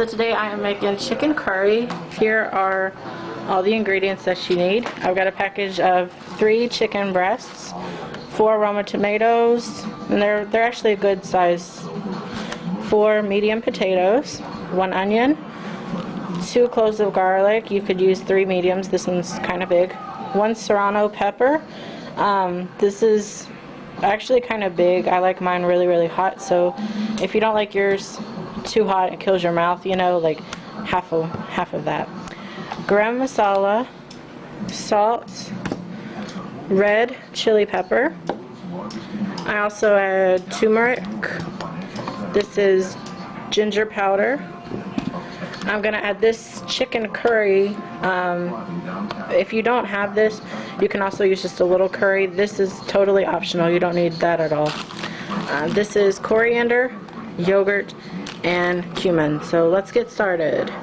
So today I am making chicken curry. Here are all the ingredients that you need. I've got a package of 3 chicken breasts, 4 Roma tomatoes, and they're actually a good size, 4 medium potatoes, 1 onion, 2 cloves of garlic. You could use 3 mediums, this one's kind of big, 1 serrano pepper. This is actually kind of big. I like mine really hot, so if you don't like yours too hot, it kills your mouth, you know, like half of that. Garam masala, salt, red chili pepper. I also add turmeric. This is ginger powder. I'm gonna add this chicken curry. If you don't have this, you can also use just a little curry. This is totally optional. You don't need that at all. This is coriander, yogurt, and cumin. So let's get started.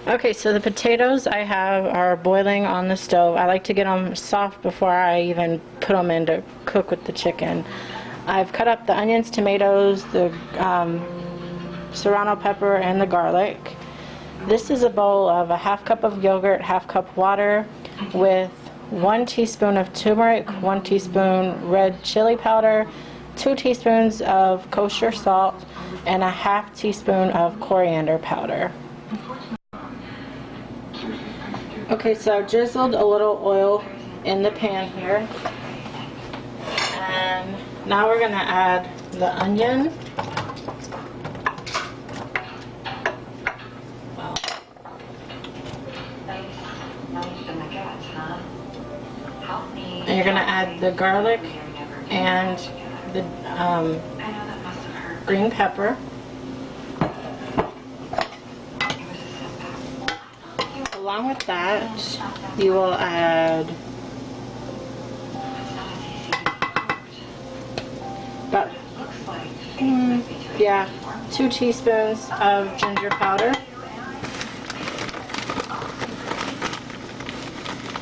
Okay, so the potatoes I have are boiling on the stove. I like to get them soft before I even put them in to cook with the chicken. I've cut up the onions, tomatoes, the serrano pepper, and the garlic. This is a bowl of a half cup of yogurt, half cup water, with 1 teaspoon of turmeric, 1 teaspoon red chili powder, 2 teaspoons of kosher salt, and a half teaspoon of coriander powder. Okay, so I've drizzled a little oil in the pan here, and now we're going to add the onion. And you're going to add the garlic and the green pepper. Along with that, you will add about 2 teaspoons of ginger powder,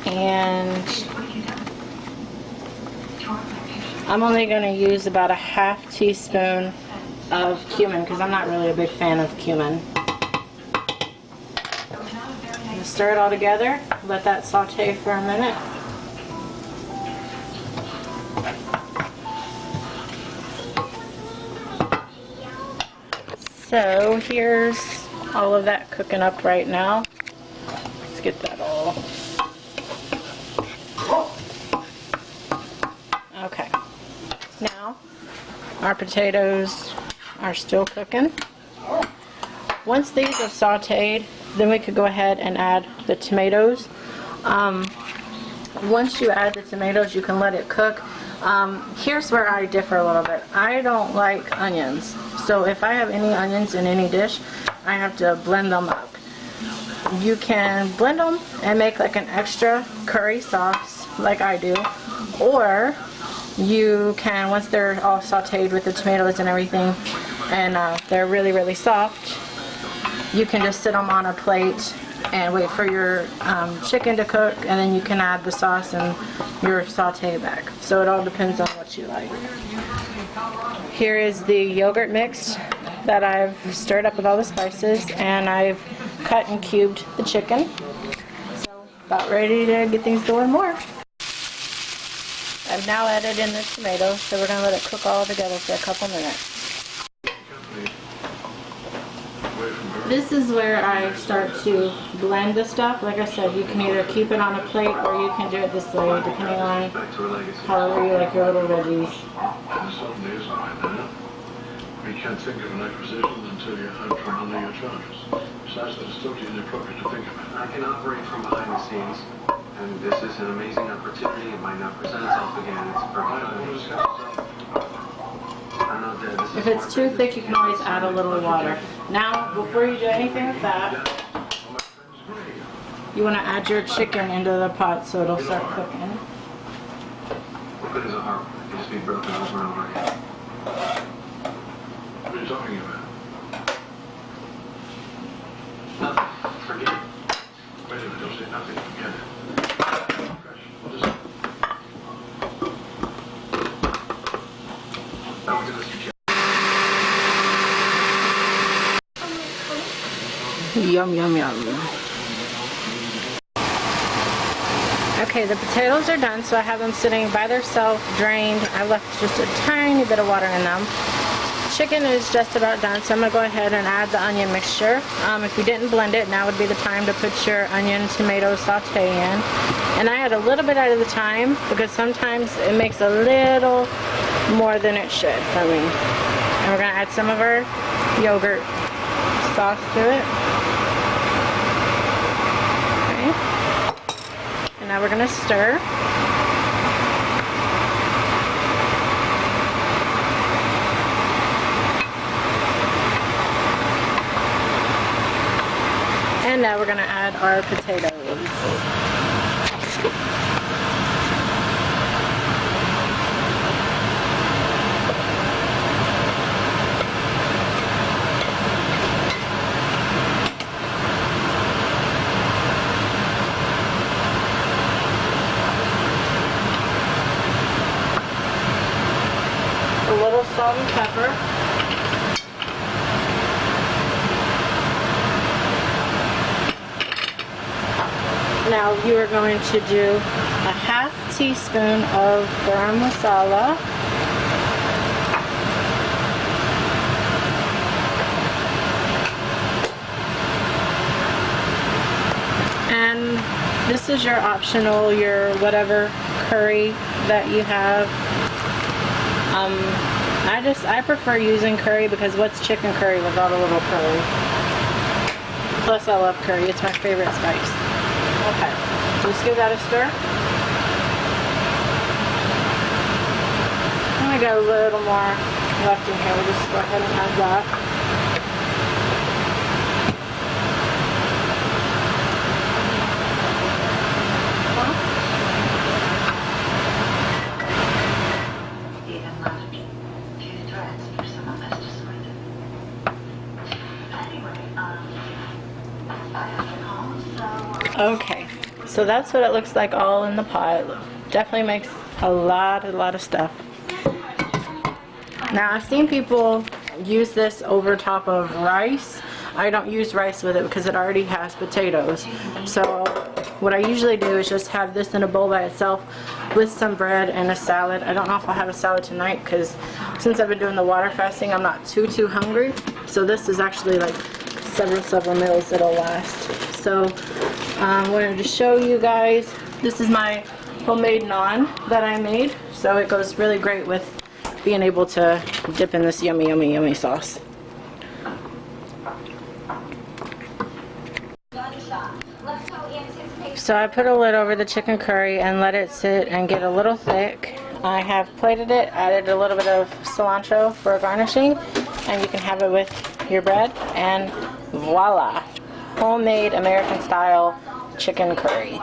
and I'm only going to use about a half teaspoon of cumin because I'm not really a big fan of cumin. Stir it all together, let that saute for a minute. So here's all of that cooking up right now. Let's get that all. Okay. Now our potatoes are still cooking. Once these are sauteed, then we could go ahead and add the tomatoes. Once you add the tomatoes, you can let it cook. Here's where I differ a little bit. I don't like onions, so if I have any onions in any dish, I have to blend them up. You can blend them and make like an extra curry sauce like I do, or you can, once they're all sauteed with the tomatoes and everything, and they're really soft, you can just sit them on a plate and wait for your chicken to cook, and then you can add the sauce and your saute back. So it all depends on what you like. Here is the yogurt mix that I've stirred up with all the spices, and I've cut and cubed the chicken. So about ready to get things going more. I've now added in the tomatoes, so we're going to let it cook all together for a couple minutes. This is where I start to blend the stuff. Like I said, you can either keep it on a plate or you can do it this way, depending on however you like your little veggies. You can't think of an acquisition until you're out from under your charges. Besides, that it's totally inappropriate to think of it. I can operate from behind the scenes, and this is an amazing opportunity. It might not present itself again. It's perfect. I'm not dead. If it's too thick, you can always add a little water. Now, before you do anything with that, you want to add your chicken into the pot so it'll start cooking. What good is a harp? It can just be broken over and over again. What are you talking about? Nothing. Forget it. Wait a minute, don't say nothing. Forget it. What is it? Now we're going to see. Yum, yum, yum. Okay, the potatoes are done, so I have them sitting by themselves, drained. I left just a tiny bit of water in them. Chicken is just about done, so I'm going to go ahead and add the onion mixture. If you didn't blend it, now would be the time to put your onion tomato saute in. And I add a little bit at a time because sometimes it makes a little more than it should for me. And we're going to add some of our yogurt sauce to it. Now we're going to stir. And now we're going to add our potatoes. A little salt and pepper. Now you are going to do a half teaspoon of garam masala. And this is your optional, your whatever curry that you have. I prefer using curry because what's chicken curry without a little curry? Plus I love curry, it's my favorite spice. Okay, just give that a stir. And we got a little more left in here, we'll just go ahead and add that. Okay, so that's what it looks like all in the pot. Definitely makes a lot of stuff. Now I've seen people use this over top of rice. I don't use rice with it because it already has potatoes. So what I usually do is just have this in a bowl by itself with some bread and a salad. I don't know if I'll have a salad tonight because since I've been doing the water fasting, I'm not too hungry. So this is actually like several meals that'll last. So I wanted to show you guys, this is my homemade naan that I made. So it goes really great with being able to dip in this yummy sauce. So I put a lid over the chicken curry and let it sit and get a little thick. I have plated it, added a little bit of cilantro for garnishing, and you can have it with your bread, and voila! Homemade American style chicken curry.